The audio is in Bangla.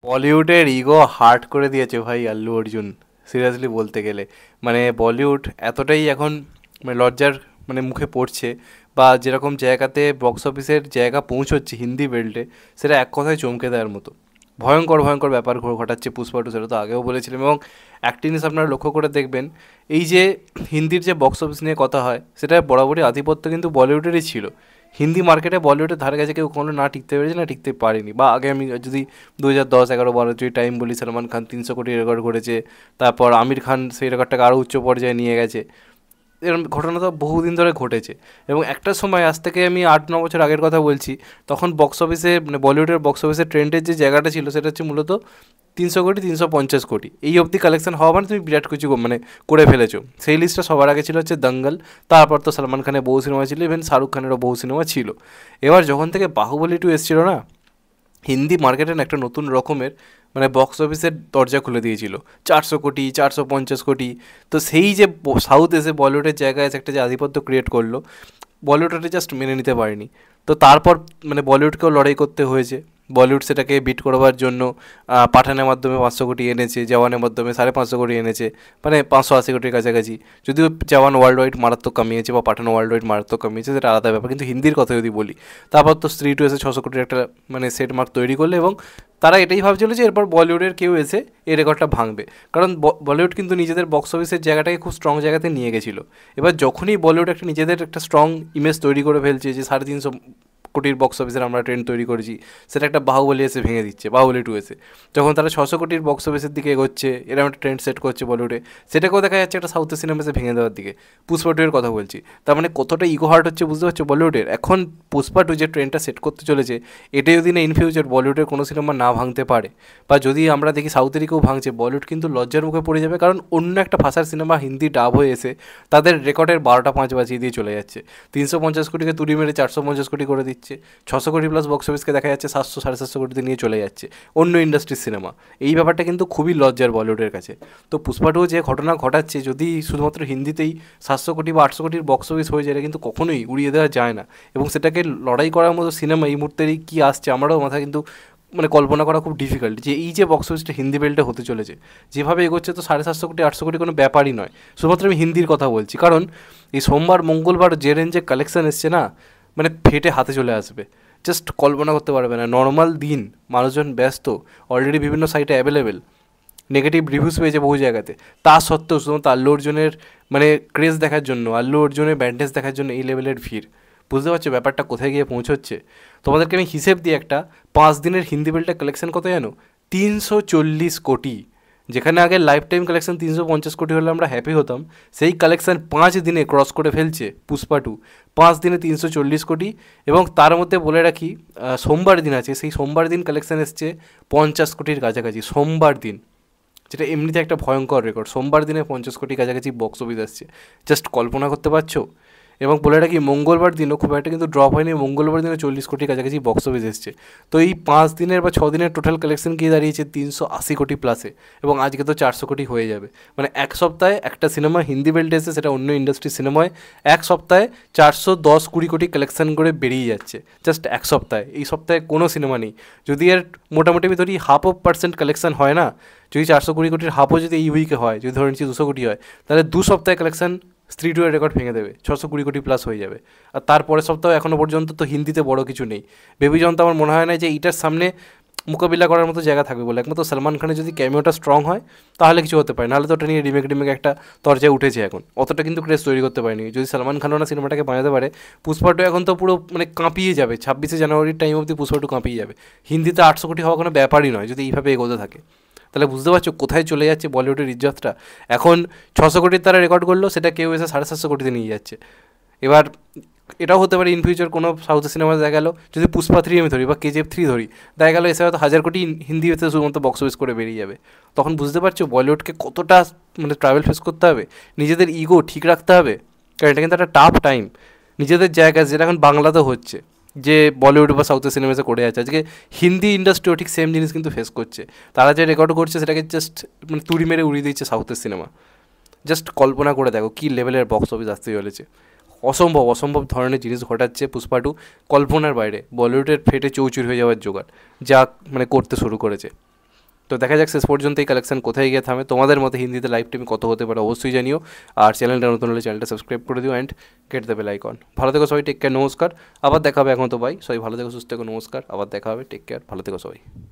বলিউডের ইগো হার্ট করে দিয়েছে ভাই আল্লু অর্জুন। সিরিয়াসলি বলতে গেলে মানে বলিউড এতটাই এখন মানে লজ্জার মানে মুখে পড়ছে, বা যেরকম জায়গাতে বক্স অফিসের জায়গা পৌঁছচ্ছে হিন্দি বেল্টে, সেটা এক কথায় চমকে দেওয়ার মতো। ভয়ঙ্কর ভয়ঙ্কর ব্যাপার ঘটাচ্ছে পুষ্পা টু, সেটা তো আগেও বলেছিলাম। এবং একটা জিনিস আপনারা লক্ষ্য করে দেখবেন, এই যে হিন্দির যে বক্স অফিস নিয়ে কথা হয়, সেটা বরাবরই আধিপত্য কিন্তু বলিউডেরই ছিল। হিন্দি মার্কেটে বলিউডের ধারে কাছে কেউ কোনো না টিকতে পেরেছে না টিকতে পারেনি। বা আগে আমি যদি 2010, 11, 12 যদি টাইম বলি, সলমান খান 300 কোটি রেকর্ড করেছে, তারপর আমির খান সেই রেকর্ডটাকে আরও উচ্চ পর্যায়ে নিয়ে গেছে। এরকম ঘটনা তো বহুদিন ধরে ঘটেছে। এবং একটা সময়, আজ থেকে আমি 8-9 বছর আগের কথা বলছি, তখন বক্স অফিসে মানে বলিউডের বক্স অফিসের ট্রেন্ডের যে জায়গাটা ছিল, সেটা হচ্ছে মূলত 300 কোটি, 350 কোটি এই অবধি কালেকশন হওয়া মানে তুমি বিরাট কিছু মানে করে ফেলেছো। সেই লিস্টটা সবার আগে ছিল হচ্ছে দঙ্গল, তারপর তো সলমান খানের বহু সিনেমা ছিল, ইভেন শাহরুখ খানেরও বহু সিনেমা ছিল। এবার যখন থেকে বাহুবলী 2 এসেছিল না, হিন্দি মার্কেটে না একটা নতুন রকমের মানে বক্স অফিসের দরজা খুলে দিয়েছিল। 400 কোটি, 450 কোটি। তো সেই যে সাউথ এসে বলিউডের জায়গায় এসে একটা যে আধিপত্য ক্রিয়েট করলো, বলিউড ওটা জাস্ট মেনে নিতে পারেনি। তো তারপর মানে বলিউডকেও লড়াই করতে হয়েছে। বলিউড সেটাকে বিট করবার জন্য পাঠানের মাধ্যমে 500 কোটি এনেছে, জওয়ানের মাধ্যমে 550 কোটি এনেছে, মানে 580 কোটির কাছাকাছি। যদিও জওয়ান ওয়ার্ল্ড ওয়াইড মারাত্মক কামিয়েছে বা পাঠানো ওয়ার্ল্ড ওয়াইড মারাত্মক কামিয়েছে, সেটা আলাদা ব্যাপার। কিন্তু হিন্দির কথা যদি বলি, তারপর তো স্ত্রী টু এসে 600 কোটির একটা মানে সেট মার্ক তৈরি করলো। এবং তারা এটাই ভাবছিল যে এরপর বলিউডের কেউ এসে এই রেকর্ডটা ভাঙবে। কারণ বলিউড কিন্তু নিজেদের বক্স অফিসের জায়গাটাকে খুব স্ট্রং জায়গাতে নিয়ে গেছিলো। এবার যখনই বলিউড একটা নিজেদের একটা স্ট্রং ইমেজ তৈরি করে ফেলছে, যে 350 কোটির বক্স অফিসের আমরা ট্রেন্ড তৈরি করেছি, সেটা একটা বাহুবলী এসে ভেঙে দিচ্ছে, বাহুবলী 2 এসে। যখন তারা 600 কোটির বক্স অফিসের দিকে এগোচ্ছে, এরকম একটা ট্রেন্ড সেট করছে বলিউডে, সেটাকেও দেখা যাচ্ছে একটা সাউথের সিনেমা এসে ভেঙে দেওয়ার দিকে। পুষ্পা 2 এর কথা বলছি। তার মানে কতটা ইগো হার্ট হচ্ছে বুঝতে পারছো বলিউডের। এখন পুষ্পা 2 যে ট্রেন্ডটা সেট করতে চলেছে, এটা যদি না ইন ফিউচার বলিউডের কোনো সিনেমা না ভাঙতে পারে, বা যদি আমরা দেখি সাউথেরই কেউ ভাঙছে, বলিউড কিন্তু লজ্জার মুখে পড়ে যাবে। কারণ অন্য একটা ভাষার সিনেমা হিন্দি ডাব হয়ে এসে তাদের রেকর্ডের 12টা 5 বাজিয়ে দিয়ে চলে যাচ্ছে। 350 কোটিকে তুড়ি মেরে 450 কোটি করে দিচ্ছে। 600 কোটি প্লাস বক্স অফিসকে দেখা যাচ্ছে 700-750 কোটিতে নিয়ে চলে যাচ্ছে অন্য ইন্ডাস্ট্রির সিনেমা। এই ব্যাপারটা কিন্তু খুবই লজ্জার বলিউডের কাছে। তো পুষ্পা টু যে ঘটনা ঘটাচ্ছে, যদি শুধুমাত্র হিন্দিতেই 700 কোটি বা 800 কোটির বক্স অফিস হয়ে যায়, এটা কিন্তু কখনোই উড়িয়ে দেওয়া যায় না। এবং সেটাকে লড়াই করার মতো সিনেমা এই মুহূর্তেরই কী আসছে, আমারও মাথা কিন্তু মানে কল্পনা করা খুব ডিফিকাল্ট, যে এই যে বক্স অফিসটা হিন্দি বেল্টে হতে চলেছে, যেভাবে এগোচ্ছে, তো 750 কোটি 800 কোটি কোনো ব্যাপারই নয়। শুধুমাত্র আমি হিন্দির কথা বলছি, কারণ এই সোমবার মঙ্গলবার যে রেঞ্জে কালেকশন এসছে না, মানে ফেটে হাতে চলে আসবে। জাস্ট কল্পনা করতে পারবে না। নর্মাল দিন, মানুষজন ব্যস্ত, অলরেডি বিভিন্ন সাইটে অ্যাভেলেবেল, নেগেটিভ রিভিউস পেয়েছে বহু জায়গাতে, তা সত্ত্বেও শুধুমাত্র আল্লু অর্জুনের মানে ক্রেজ দেখার জন্য, আল্লু অর্জুনের ব্যান্ডেজ দেখার জন্য এই লেভেলের ভিড়। বুঝতে পারছো ব্যাপারটা কোথায় গিয়ে পৌঁছচ্ছে? তোমাদেরকে আমি হিসেব দিই একটা, 5 দিনের হিন্দি বেল্টের কালেকশন কত জানো? 340 কোটি। যেখানে আগে লাইফ টাইম কালেকশন 350 কোটি হলে আমরা হ্যাপি হতাম, সেই কালেকশন 5 দিনে ক্রস করে ফেলছে পুষ্পা টু। 5 দিনে 340 কোটি। এবং তার মধ্যে বলে রাখি, সোমবার দিন আছে, সেই সোমবার দিন কালেকশন এসছে 50 কোটির কাছাকাছি সোমবার দিন, যেটা এমনিতে একটা ভয়ঙ্কর রেকর্ড। সোমবার দিনে 50 কোটির কাছাকাছি বক্স অফিস আসছে, জাস্ট কল্পনা করতে পারছো? এবং বলে রাখি, মঙ্গলবার দিনও খুব একটা কিন্তু ড্রপ হয়নি, মঙ্গলবার দিনে 40 কোটির কাছাকাছি বক্স অফিস এসছে। তো এই 5 দিনের বা 6 দিনের টোটাল কালেকশন গিয়ে দাঁড়িয়েছে 380 কোটি প্লাসে। এবং আজকে তো 400 কোটি হয়ে যাবে। মানে এক সপ্তাহে একটা সিনেমা হিন্দি বেল্টে এসে, সেটা অন্য ইন্ডাস্ট্রির সিনেমায়, এক সপ্তাহে 410-20 কোটি কালেকশন করে বেরিয়ে যাচ্ছে, জাস্ট এক সপ্তাহে। এই সপ্তাহে কোনো সিনেমা নেই। যদি এর মোটামুটি আমি ধরি 0.5% কালেকশন হয় না, যদি 420 কোটির হাফও যদি এই উইকে হয়, যদি ধরে নিচ্ছি 200 কোটি হয়, তাহলে 2 সপ্তাহে কালেকশন স্ত্রী টু এর রেকর্ড ভেঙে দেবে, 620 কোটি প্লাস হয়ে যাবে। আর তারপরের সপ্তাহে এখনও পর্যন্ত তো হিন্দিতে বড় কিছু নেই। বেবি জন তো আমার মনে হয় না যে এইটার সামনে মোকাবিলা করার মতো জায়গা থাকবে বলে। একমাত্র সলমান খানের যদি ক্যামিওটা স্ট্রং হয়, তাহলে কিছু হতে পারে, নাহলে তো ওটা নিয়ে রিমেক একটা তরজায় উঠেছে এখন। অতটা কিন্তু ক্রেজ তৈরি করতে পারেনি। যদি সলমান খানও না সিনেমাটাকে বানাতে পারে, পুষ্পা টু এখন তো পুরো মানে কাঁপিয়ে যাবে। 26শে জানুয়ারির টাইম অবধি পুষ্পা টু কাঁপিয়ে যাবে। হিন্দিতে 800 কোটি হওয়া কোনো ব্যাপারই নয় যদি এইভাবে এগোতে থাকে। তাহলে বুঝতে পারছো কোথায় চলে যাচ্ছে বলিউডের ইজ্জতটা। এখন 600 কোটির তারা রেকর্ড করলো, সেটা কেউ এসে 750 কোটিতে নিয়ে যাচ্ছে। এবার এটাও হতে পারে ইন ফিউচার কোনো সাউথের সিনেমা দেখা গেলো, যদি পুষ্পা 3 আমি ধরি বা KGF 3 ধরি, দেখা গেলো এসে হয়তো 1000 কোটি হিন্দি হতে শুধুমাত্র বক্স অফিস করে বেরিয়ে যাবে। তখন বুঝতে পারছো বলিউডকে কতটা মানে ট্রাভেল ফেস করতে হবে, নিজেদের ইগো ঠিক রাখতে হবে। কারণ এটা কিন্তু একটা টাফ টাইম। নিজেদের জায়গা যেটা এখন বাংলাতেও হচ্ছে, যে বলিউড বা সাউথের সিনেমাসে করে আছে, আজকে হিন্দি ইন্ডাস্ট্রিও ঠিক সেম জিনিস কিন্তু ফেস করছে। তারা যে রেকর্ড করছে, সেটাকে জাস্ট মানে তুড়ি মেরে উড়িয়ে দিচ্ছে সাউথের সিনেমা। জাস্ট কল্পনা করে দেখো কী লেভেলের বক্স অফিস আসতে চলেছে। অসম্ভব অসম্ভব ধরনের জিনিস ঘটাচ্ছে পুষ্পা টু, কল্পনার বাইরে। বলিউডের ফেটে চৌচুর হয়ে যাওয়ার জোগাড় যা মানে করতে শুরু করেছে। তো দেখা যাক শেষ পর্যন্ত এই কালেকশন কোথায় গিয়ে থামে। তোমাদের মতে হিন্দিতে লাইভ টিভি কত হতে পারে অবশ্যই জানিও। আর চ্যানেলটা নতুন হলে চ্যানেলটা সাবস্ক্রাইব করে দিও and get the bell icon. ভালো থেকো সবাই, টেক কেয়ার, নমস্কার। আবার দেখা হবে, এখন তো বাই। সবাই ভালো থেকো, সুস্থ থেকো, নমস্কার। আবার দেখা হবে, টেক কেয়ার, ভালো থেকো সবাই।